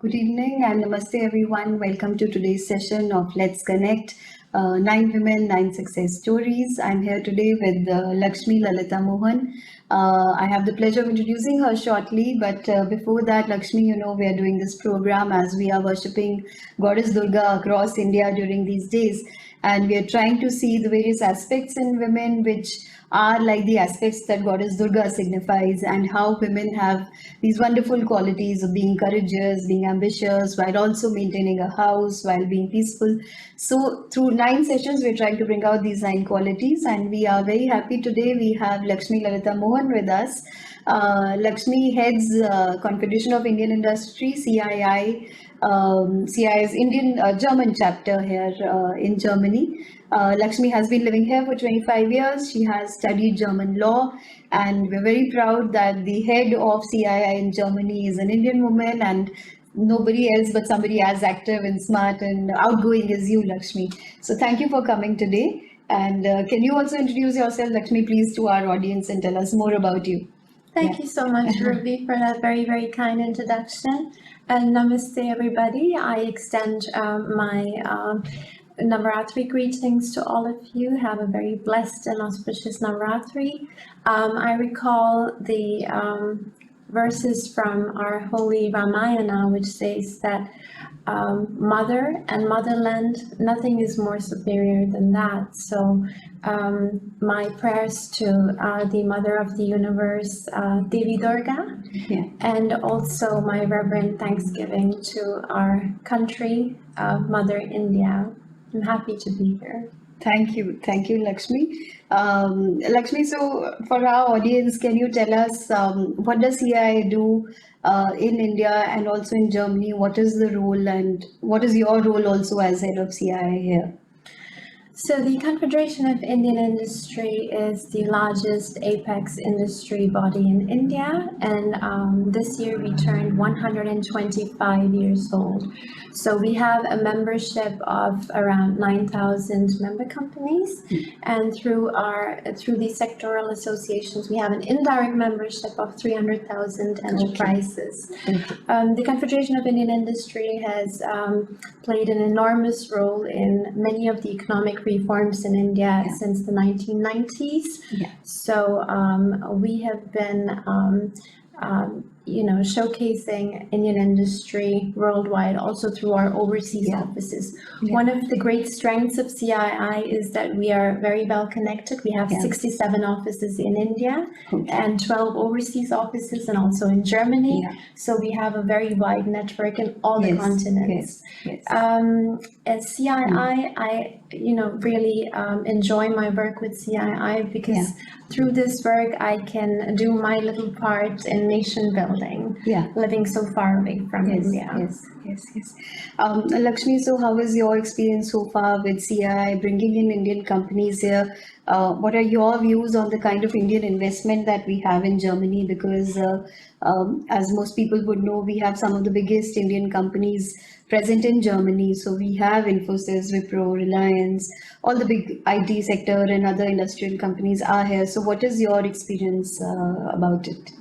Good evening and namaste everyone. Welcome to today's session of Let's Connect, 9 Women, 9 Success Stories. I'm here today with Lakshmi Lalita Mohan. I have the pleasure of introducing her shortly, but before that, Lakshmi, we are doing this program as we are worshipping Goddess Durga across India during these days, and we are trying to see the various aspects in women which are like the aspects that Goddess Durga signifies, and how women have these wonderful qualities of being courageous, being ambitious, while also maintaining a house, while being peaceful. So, through 9 sessions, we're trying to bring out these 9 qualities, and we are very happy today. We have Lakshmi Lalita Mohan with us. Lakshmi heads Confederation of Indian Industry, CII. CII's Indian German chapter here in Germany. Lakshmi has been living here for 25 years. She has studied German law, and we're very proud that the head of CII in Germany is an Indian woman, and nobody else but somebody as active and smart and outgoing as you, Lakshmi. So thank you for coming today. And can you also introduce yourself, Lakshmi, please, to our audience and tell us more about you? Thank you so much, Ruby, for that very, very kind introduction. And namaste, everybody. I extend my Navaratri greetings to all of you. Have a very blessed and auspicious Navaratri. I recall the verses from our holy Ramayana, which says that mother and motherland, nothing is more superior than that. So my prayers to the mother of the universe, Devi Durga, and also my reverent thanksgiving to our country, Mother India. I'm happy to be here. Thank you, Lakshmi. Lakshmi, so for our audience, can you tell us what does CII do in India and also in Germany? What is the role and what is your role also as head of CII here? So the Confederation of Indian Industry is the largest apex industry body in India, and this year we turned 125 years old. So we have a membership of around 9,000 member companies, and through these sectoral associations, we have an indirect membership of 300,000 enterprises. The Confederation of Indian Industry has played an enormous role in many of the economic reforms in India since the 1990s. So we have been showcasing Indian industry worldwide, also through our overseas offices. One of the great strengths of CII is that we are very well connected. We have 67 offices in India and 12 overseas offices, and also in Germany. So we have a very wide network in all the continents. At CII, I really enjoy my work with CII because through this work I can do my little part in nation building, living so far away from India. Yes. Lakshmi, so how is your experience so far with CII bringing in Indian companies here? What are your views on the kind of Indian investment that we have in Germany? Because as most people would know, we have some of the biggest Indian companies present in Germany. So we have Infosys, Wipro, Reliance, all the big IT sector and other industrial companies are here. So what is your experience about it?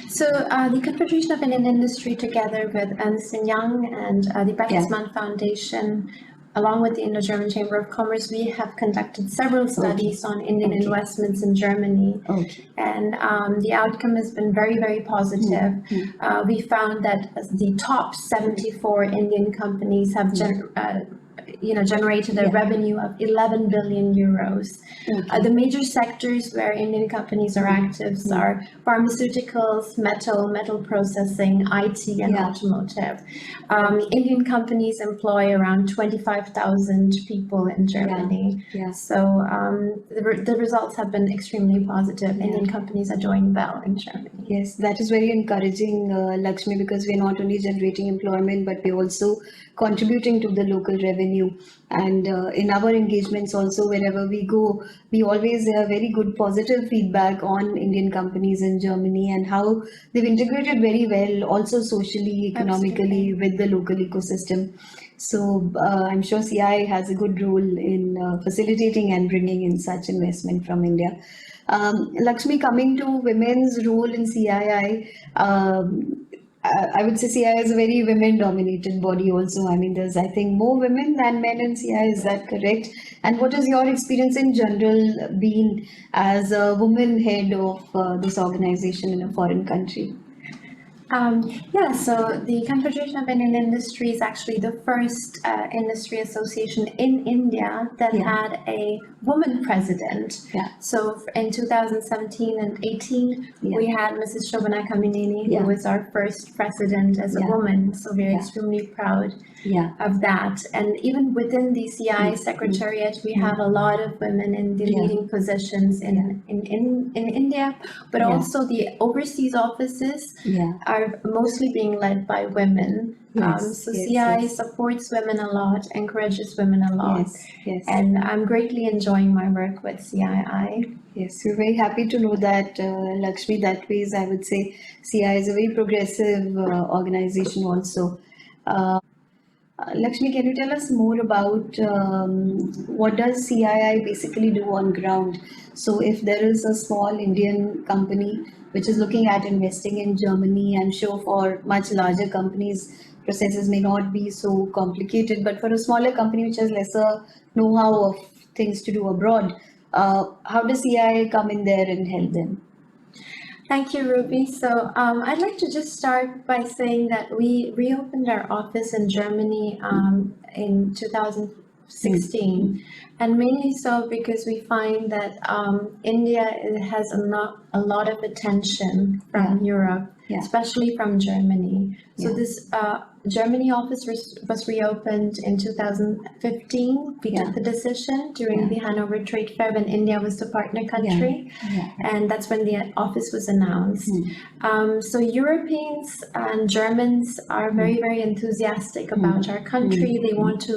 So the Confederation of Indian Industry, together with Ernst & Young and the Bertelsmann Foundation, along with the Indo-German Chamber of Commerce, we have conducted several studies on Indian investments in Germany. And the outcome has been very, very positive. We found that the top 74 Indian companies have generated a revenue of 11 billion euros. The major sectors where Indian companies are active are pharmaceuticals, metal processing, IT, and automotive. Indian companies employ around 25,000 people in Germany. So the results have been extremely positive. Indian companies are doing well in Germany. Yes, that is very encouraging, Lakshmi, because we're not only generating employment, but we're also contributing to the local revenue. And in our engagements also, wherever we go, we always have very good positive feedback on Indian companies in Germany and how they've integrated very well, also socially, economically, with the local ecosystem. So I'm sure CII has a good role in facilitating and bringing in such investment from India. Lakshmi, coming to women's role in CII, I would say CI is a very women-dominated body also. I mean, there's, I think, more women than men in CI. Is that correct? And what is your experience in general being as a woman head of this organization in a foreign country? Yeah, so the Confederation of Indian Industry is actually the first industry association in India that Yeah. had a woman president. Yeah. So in 2017 and 18, Yeah. we had Mrs. Shobana Kamineni, Yeah. who was our first president as a Yeah. woman. So we're Yeah. extremely proud Yeah. of that. And even within the CI Secretariat, we have a lot of women in the Yeah. leading positions in India, but Yeah. also the overseas offices Yeah. are mostly being led by women. Yes, So yes, CI yes. supports women a lot, encourages women a lot, Yes, yes. and I'm greatly enjoying my work with CII. Yes, we're very happy to know that, Lakshmi. That ways, I would say CI is a very progressive organization also. Lakshmi, can you tell us more about what does CII basically do on ground? So, if there is a small Indian company which is looking at investing in Germany, I'm sure for much larger companies, processes may not be so complicated, but for a smaller company which has lesser know-how of things to do abroad, how does CII come in there and help them? Thank you, Ruby. So I'd like to just start by saying that we reopened our office in Germany in 2016, and mainly so because we find that India has a lot of attention from Europe, Yeah. especially from Germany. So Yeah. this Germany office was reopened in 2015. We Yeah. took the decision during Yeah. the Hanover Trade Fair when India was the partner country. Yeah. And that's when the office was announced. So Europeans and Germans are very, very enthusiastic about our country. They want to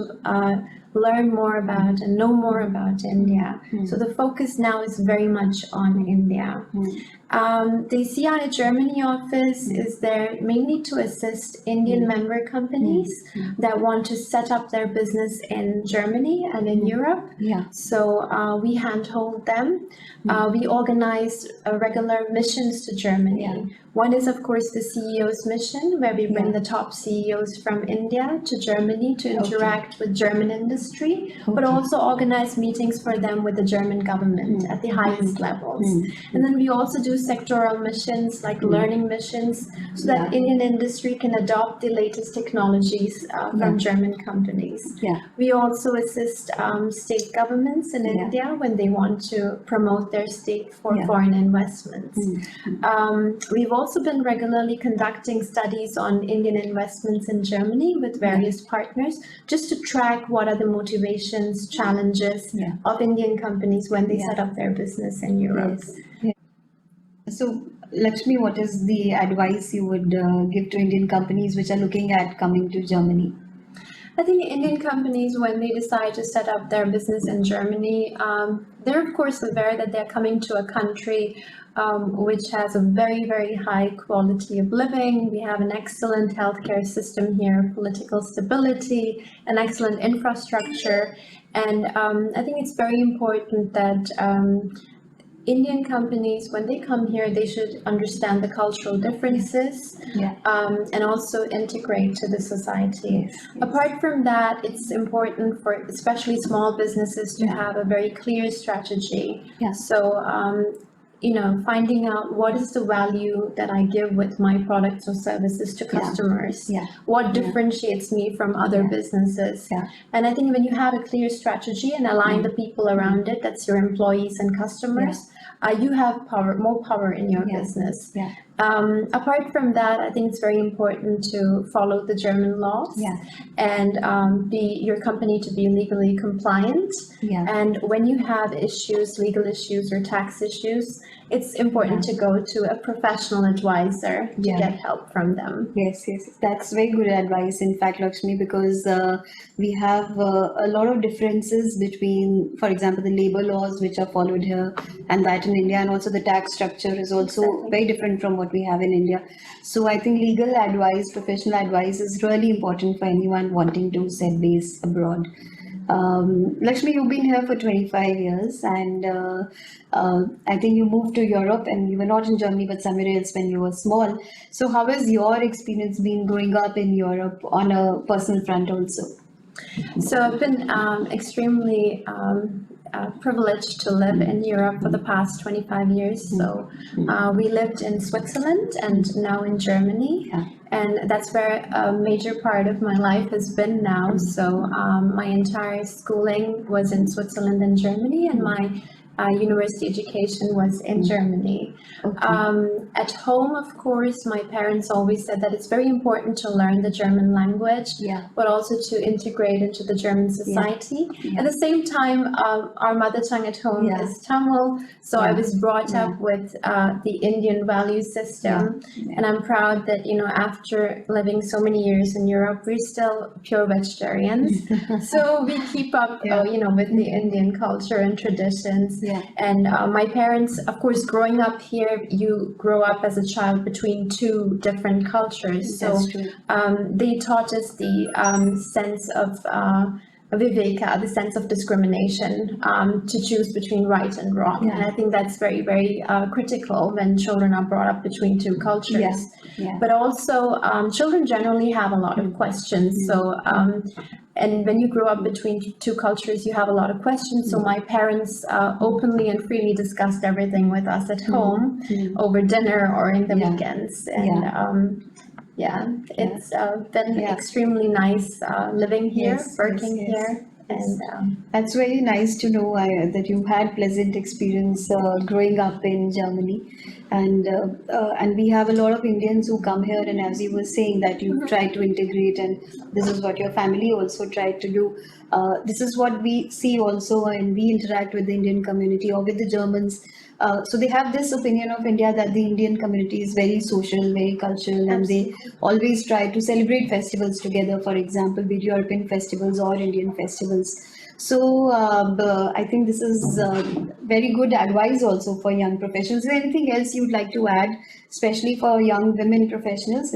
learn more about and know more about India. So the focus now is very much on India. The CI Germany office is there mainly to assist Indian member companies that want to set up their business in Germany and in Europe. Yeah. So we handhold them. We organize regular missions to Germany. Yeah. One is, of course, the CEO's mission, where we bring the top CEOs from India to Germany to interact with German industry, but also organize meetings for them with the German government at the highest levels. And then we also do sectoral missions, like learning missions, so that Indian industry can adopt the latest technologies from German companies. Yeah. We also assist state governments in India when they want to promote their state for foreign investments. We've also been regularly conducting studies on Indian investments in Germany with various partners, just to track what are the motivations, challenges of Indian companies when they set up their business in Europe. Yes. So, Lakshmi, what is the advice you would give to Indian companies which are looking at coming to Germany? I think Indian companies, when they decide to set up their business in Germany, they're of course aware that they're coming to a country which has a very, very high quality of living. We have an excellent healthcare system here, political stability, an excellent infrastructure. And I think it's very important that Indian companies, when they come here, they should understand the cultural differences and also integrate to the society. Apart from that, it's important for especially small businesses to have a very clear strategy. So, finding out what is the value that I give with my products or services to customers. What differentiates me from other businesses. And I think when you have a clear strategy and align the people around it, that's your employees and customers, you have more power in your business. Apart from that, I think it's very important to follow the German laws and your company to be legally compliant. And when you have issues, legal issues or tax issues, it's important to go to a professional advisor to get help from them. Yes, that's very good advice, in fact, Lakshmi, because we have a lot of differences between, for example, the labor laws which are followed here and that in India, and also the tax structure is also very different from what we have in India. So I think legal advice, professional advice is really important for anyone wanting to set base abroad. Lakshmi, you've been here for 25 years, and I think you moved to Europe, and you were not in Germany, but somewhere else when you were small. So, how has your experience been growing up in Europe on a personal front also? So I've been extremely privileged to live in Europe for the past 25 years. So we lived in Switzerland and now in Germany. Yeah. And that's where a major part of my life has been now. So my entire schooling was in Switzerland and Germany, and my university education was in Germany. Okay. At home, of course, my parents always said that it's very important to learn the German language, Yeah. but also to integrate into the German society. Yeah. At the same time, our mother tongue at home Yeah. is Tamil, so I Yeah. was brought Yeah. up with the Indian value system, Yeah. and I'm proud that after living so many years in Europe, we're still pure vegetarians. So we keep up, Yeah. with the Indian culture and traditions. Yeah. And my parents, of course, growing up here, you grow up as a child between two different cultures. That's So true. they taught us the sense of viveka, the sense of discrimination, to choose between right and wrong. Yeah. And I think that's very, very critical when children are brought up between two cultures. Yeah. Yeah. But also, children generally have a lot of questions. So, and when you grow up between two cultures, you have a lot of questions. So my parents openly and freely discussed everything with us at home over dinner or in the Yeah. weekends. And it's been Yeah. extremely nice living here, Yes, working yes, yes, here. yes. And That's very nice to know that you had pleasant experience growing up in Germany, and we have a lot of Indians who come here, and as you were saying that you try to integrate, and this is what your family also tried to do. This is what we see also, and we interact with the Indian community or with the Germans. So they have this opinion of India that the Indian community is very social, very cultural, and they always try to celebrate festivals together. For example, be it European festivals or Indian festivals. So I think this is very good advice also for young professionals. Is there anything else you'd like to add, especially for young women professionals?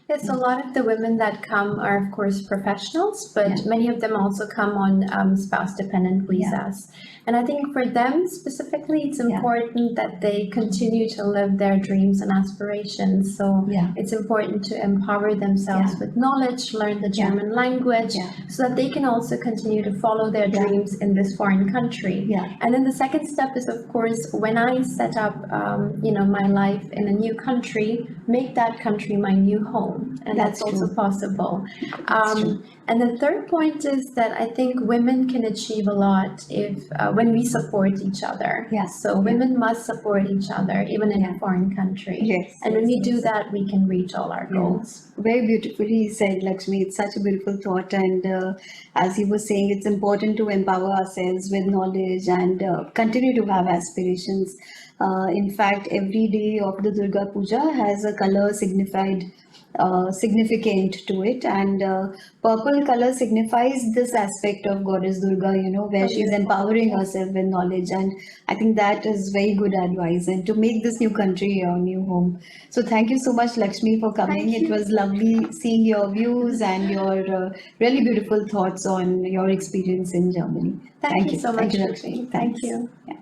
yes, a lot of the women that come are, of course, professionals, but Yeah. many of them also come on spouse-dependent visas. And I think for them specifically, it's Yeah. important that they continue to live their dreams and aspirations. So Yeah. it's important to empower themselves Yeah. with knowledge, learn the Yeah. German language, Yeah. so that they can also continue to follow their Yeah. dreams in this foreign country. Yeah. And then the second step is, of course, when I set up, my life in a new country, make that country my new home, and that's That's also true. possible. That's true. And the third point is that I think women can achieve a lot if when we support each other. Yeah. So women must support each other, even in Yeah. a foreign country. Yes, And when yes, we do yes. that, we can reach all our Yeah. goals. Very beautifully said, Lakshmi. It's such a beautiful thought. And as you were saying, it's important to empower ourselves with knowledge and continue to have aspirations. In fact, every day of the Durga Puja has a color significant to it, and purple color signifies this aspect of Goddess Durga, where she's empowering herself with knowledge, and I think that is very good advice, and to make this new country your new home. So thank you so much, Lakshmi, for coming. Thank It you. was lovely seeing your views and your really beautiful thoughts on your experience in Germany. Thank you so Thank much, you, Lakshmi. Lakshmi. Thank Thanks. you. Yeah.